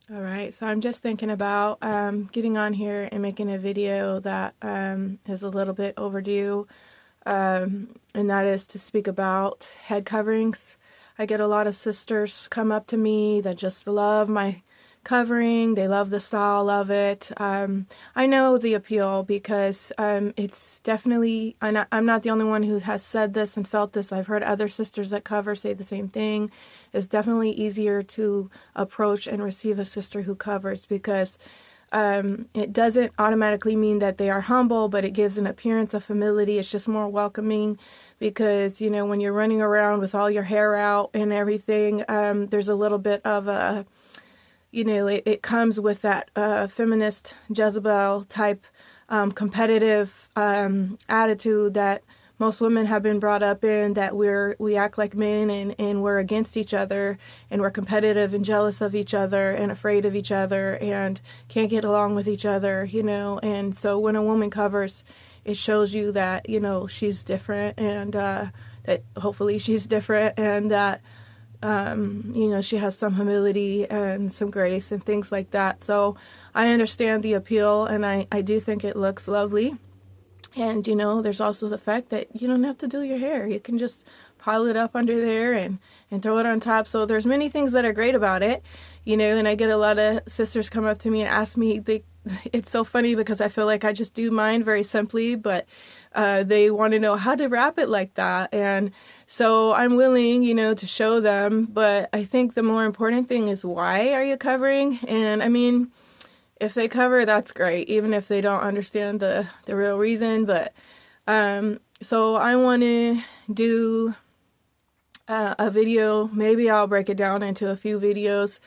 All right, so I'm just thinking about getting on here and making a video that is a little bit overdue, and that is to speak about head coverings. I get a lot of sisters come up to me that just love my covering. They love the style, love it. I know the appeal because it's definitely, I'm not the only one who has said this and felt this. I've heard other sisters that cover say the same thing. It's definitely easier to approach and receive a sister who covers because it doesn't automatically mean that they are humble, but it gives an appearance of humility. It's just more welcoming because, you know, when you're running around with all your hair out and everything, there's a little bit of a, you know, it comes with that feminist Jezebel type competitive attitude that most women have been brought up in, that we act like men and we're against each other and we're competitive and jealous of each other and afraid of each other and can't get along with each other, you know. And so when a woman covers, it shows you that, you know, she's different and that hopefully she's different and that you know, she has some humility and some grace and things like that. So I understand the appeal, and I do think it looks lovely. And, you know, there's also the fact that you don't have to do your hair. You can just pile it up under there and throw it on top. So there's many things that are great about it, you know, and I get a lot of sisters come up to me and ask me, it's so funny because I feel like I just do mine very simply, but they want to know how to wrap it like that. And so I'm willing, you know, to show them. But I think the more important thing is, why are you covering? And I mean, if they cover, that's great, even if they don't understand the real reason. But so I want to do a video. Maybe I'll break it down into a few videos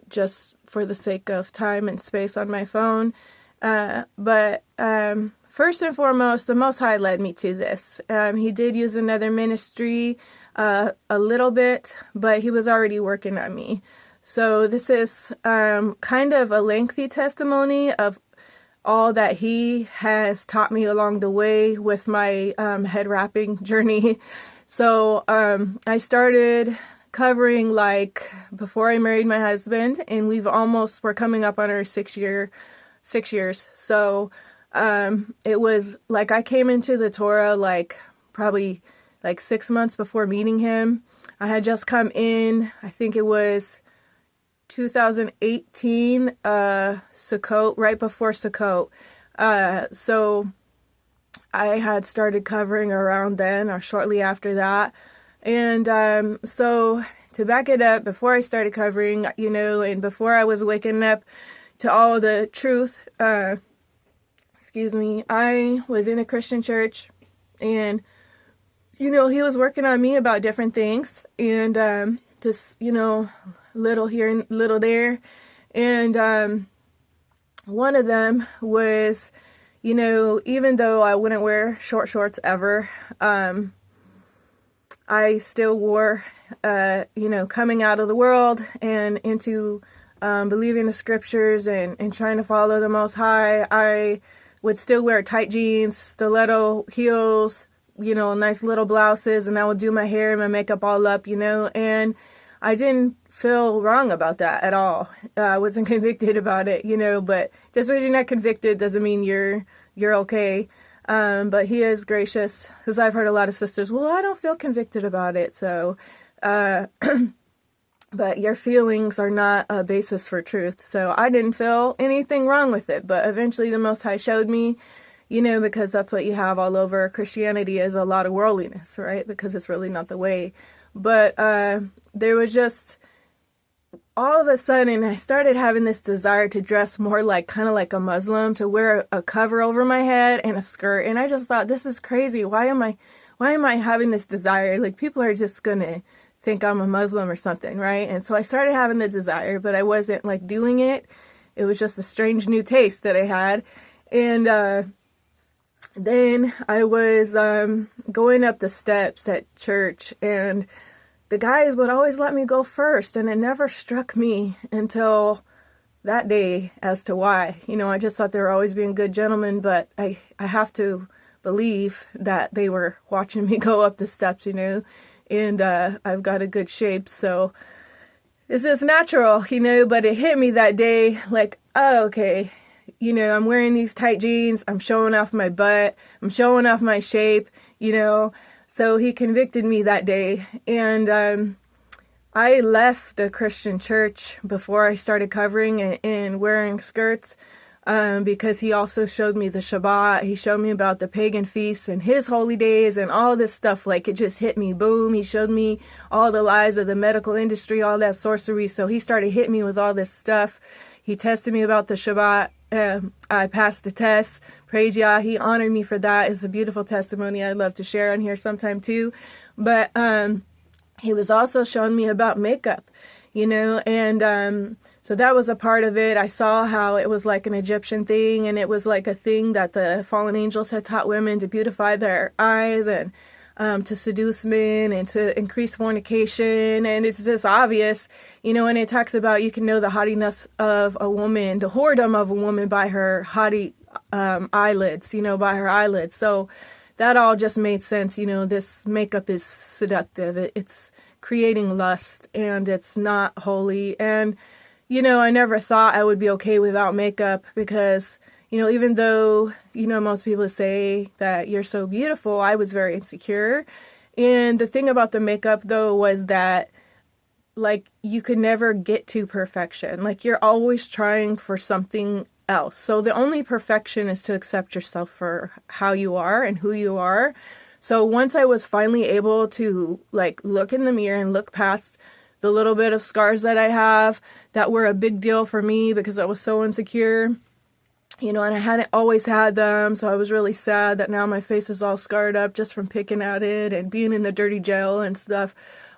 just for the sake of time and space on my phone. But first and foremost, the Most High led me to this. He did use another ministry a little bit, but he was already working on me. So this is kind of a lengthy testimony of all that he has taught me along the way with my head wrapping journey. So I started covering like before I married my husband, and we're coming up on our 6 years. So it was like I came into the Torah like probably like 6 months before meeting him. I had just come in, I think it was 2018, Sukkot, right before Sukkot. So I had started covering around then or shortly after that. And so to back it up, before I started covering, you know, and before I was waking up to all the truth, excuse me, I was in a Christian church, and, you know, he was working on me about different things, and just, you know, little here and little there. And one of them was, you know, even though I wouldn't wear short shorts ever, I still wore, you know, coming out of the world and into believing the scriptures and trying to follow the Most High. I would still wear tight jeans, stiletto heels, you know, nice little blouses, and I would do my hair and my makeup all up, you know, and I didn't feel wrong about that at all. I wasn't convicted about it, you know, but just because you're not convicted doesn't mean you're okay. But he is gracious, because I've heard a lot of sisters, well, I don't feel convicted about it. So, but your feelings are not a basis for truth. So I didn't feel anything wrong with it. But eventually the Most High showed me, you know, because that's what you have all over Christianity, is a lot of worldliness, right? Because it's really not the way. But there was just, all of a sudden, I started having this desire to dress more like, kind of like a Muslim, to wear a cover over my head and a skirt. And I just thought, this is crazy. Why am I having this desire? Like, people are just gonna think I'm a Muslim or something, right? And so I started having the desire, but I wasn't like doing it. It was just a strange new taste that I had. And then I was going up the steps at church, and the guys would always let me go first, and it never struck me until that day as to why. You know, I just thought they were always being good gentlemen, but I have to believe that they were watching me go up the steps, you know, and I've got a good shape, so this is natural, but it hit me that day like, oh, okay, I'm wearing these tight jeans, I'm showing off my butt, I'm showing off my shape, so he convicted me that day. And I left the Christian church before I started covering and wearing skirts, because he also showed me the Shabbat. He showed me about the pagan feasts and his holy days and all this stuff. Like, it just hit me. Boom. He showed me all the lies of the medical industry, all that sorcery. So he started hitting me with all this stuff. He tested me about the Shabbat. I passed the test. Praise Yah. He honored me for that. It's a beautiful testimony I'd love to share on here sometime too. But he was also showing me about makeup, and so that was a part of it. I saw how it was like an Egyptian thing, and it was like a thing that the fallen angels had taught women to beautify their eyes and to seduce men and to increase fornication. And it's just obvious, and it talks about you can know the haughtiness of a woman, the whoredom of a woman by her haughty eyelids, by her eyelids. So that all just made sense. This makeup is seductive. It's creating lust, and it's not holy. And I never thought I would be okay without makeup because, even though, most people say that you're so beautiful, I was very insecure. And the thing about the makeup, though, was that, like, you could never get to perfection. Like, you're always trying for something else. So the only perfection is to accept yourself for how you are and who you are. So once I was finally able to, like, look in the mirror and look past the little bit of scars that I have that were a big deal for me because I was so insecure, and I hadn't always had them. So I was really sad that now my face is all scarred up just from picking at it and being in the dirty jail and stuff.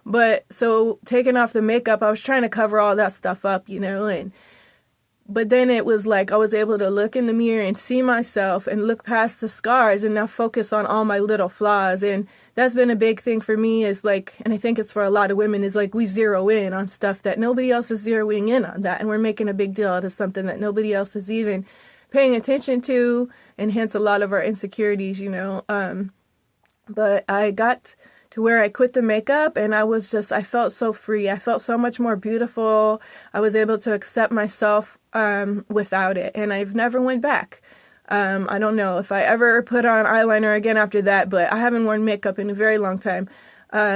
But so taking off the makeup, I was trying to cover all that stuff up, but then it was like I was able to look in the mirror and see myself and look past the scars and now focus on all my little flaws. And that's been a big thing for me, is like, and I think it's for a lot of women, is like we zero in on stuff that nobody else is zeroing in on that. And we're making a big deal out of something that nobody else is even paying attention to, and hence a lot of our insecurities, But I got to where I quit the makeup and I felt so free. I felt so much more beautiful. I was able to accept myself without it, and I've never went back. I don't know if I ever put on eyeliner again after that, but I haven't worn makeup in a very long time,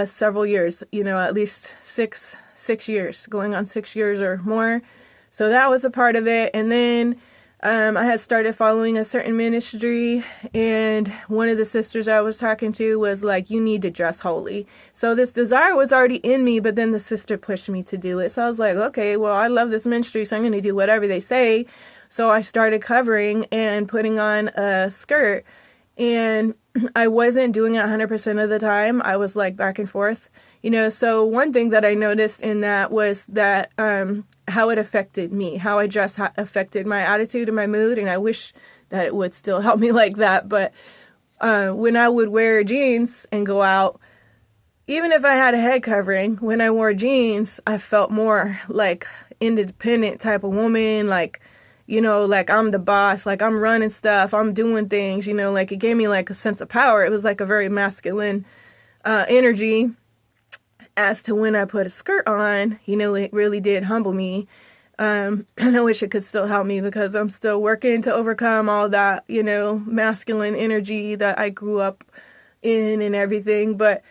several years, at least six years, going on 6 years or more. So that was a part of it. And then I had started following a certain ministry, and one of the sisters I was talking to was like, you need to dress holy. So this desire was already in me, but then the sister pushed me to do it. So I was like, okay, well, I love this ministry, so I'm going to do whatever they say. So I started covering and putting on a skirt, and I wasn't doing it 100% of the time. I was like back and forth, so one thing that I noticed in that was that how it affected me, how I dressed affected my attitude and my mood. And I wish that it would still help me like that. But when I would wear jeans and go out, even if I had a head covering, when I wore jeans, I felt more like independent type of woman, like, like I'm the boss, like I'm running stuff, I'm doing things, like it gave me like a sense of power. It was like a very masculine energy. As to when I put a skirt on, it really did humble me. And I wish it could still help me because I'm still working to overcome all that, masculine energy that I grew up in and everything. But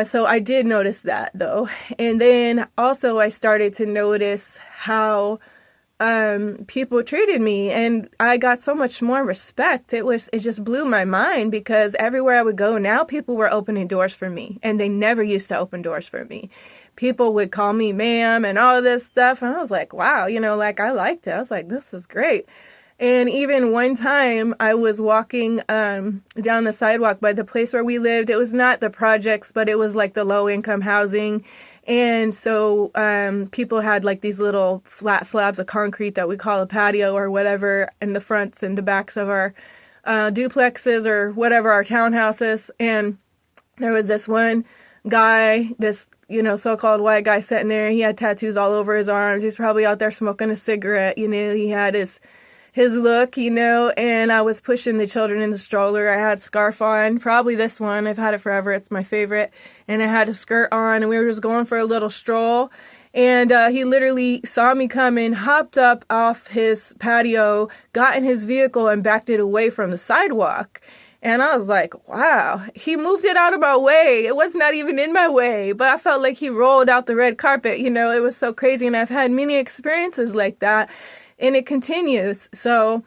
so I did notice that, though. And then also I started to notice how people treated me, and I got so much more respect. It just blew my mind because everywhere I would go now, people were opening doors for me, and they never used to open doors for me. People would call me ma'am and all this stuff, and I was like, wow, like I liked it. I was like, this is great. And even one time I was walking down the sidewalk by the place where we lived. It was not the projects, but it was like the low income housing. And so people had like these little flat slabs of concrete that we call a patio or whatever in the fronts and the backs of our duplexes or whatever, our townhouses. And there was this one guy, this, so-called white guy sitting there. He had tattoos all over his arms. He's probably out there smoking a cigarette. He had his look, and I was pushing the children in the stroller. I had a scarf on, probably this one. I've had it forever. It's my favorite. And I had a skirt on, and we were just going for a little stroll. And he literally saw me coming, hopped up off his patio, got in his vehicle, and backed it away from the sidewalk. And I was like, wow, he moved it out of my way. It was not even in my way, but I felt like he rolled out the red carpet. You know, it was so crazy. And I've had many experiences like that, and it continues. So,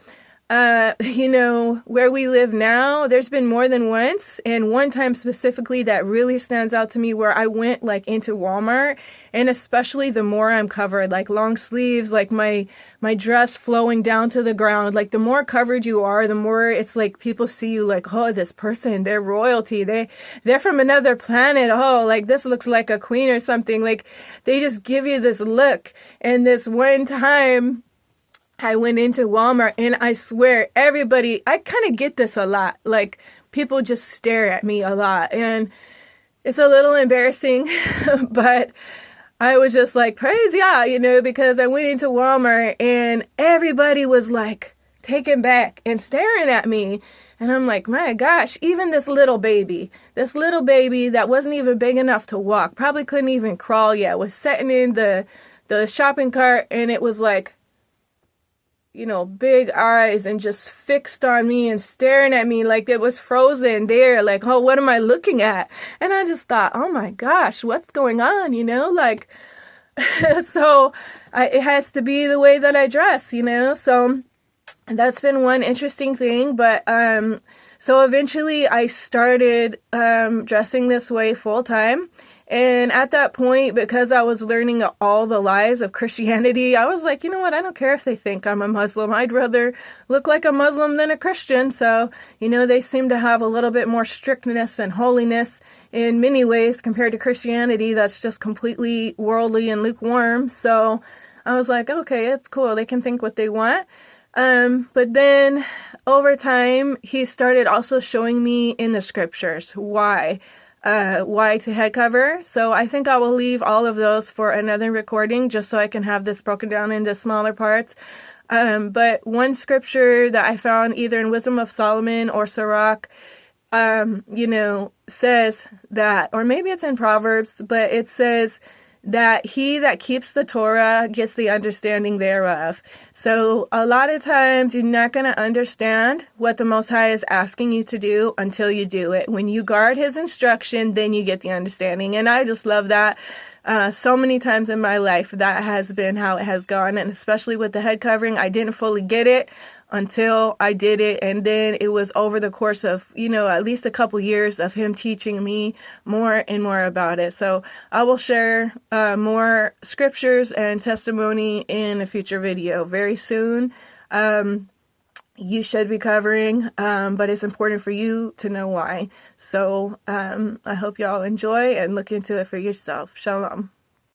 you know, where we live now, there's been more than once, and one time specifically that really stands out to me, where I went like into Walmart, and especially the more I'm covered, like long sleeves, like my dress flowing down to the ground, like the more covered you are, the more it's like people see you like, oh, this person, they're royalty, they're from another planet, oh, like this looks like a queen or something. Like they just give you this look. And this one time I went into Walmart, and I swear everybody, I kind of get this a lot. Like people just stare at me a lot, and it's a little embarrassing, but I was just like, praise yeah, you know, because I went into Walmart and everybody was like taken back and staring at me. And I'm like, my gosh, even this little baby that wasn't even big enough to walk, probably couldn't even crawl yet, was sitting in the shopping cart, and it was like, you know, big eyes and just fixed on me and staring at me like it was frozen there. Like, oh, what am I looking at? And I just thought, oh my gosh, what's going on? You know, like, so it has to be the way that I dress, you know? So that's been one interesting thing. But, so eventually I started, dressing this way full time. And at that point, because I was learning all the lies of Christianity, I was like, you know what? I don't care if they think I'm a Muslim. I'd rather look like a Muslim than a Christian. So, you know, they seem to have a little bit more strictness and holiness in many ways compared to Christianity. That's just completely worldly and lukewarm. So I was like, okay, it's cool. They can think what they want. But then over time, he started also showing me in the scriptures why to head cover. So I think I will leave all of those for another recording, just so I can have this broken down into smaller parts. But one scripture that I found either in Wisdom of Solomon or Sirach, you know, says that, or maybe it's in Proverbs, but it says that he that keeps the Torah gets the understanding thereof. So a lot of times you're not going to understand what the Most High is asking you to do until you do it. When you guard his instruction, then you get the understanding. And I just love that. So many times in my life, that has been how it has gone. And especially with the head covering, I didn't fully get it until I did it. And then it was over the course of, you know, at least a couple years of him teaching me more and more about it. So I will share more scriptures and testimony in a future video very soon. You should be covering, but it's important for you to know why. So I hope y'all enjoy and look into it for yourself. Shalom.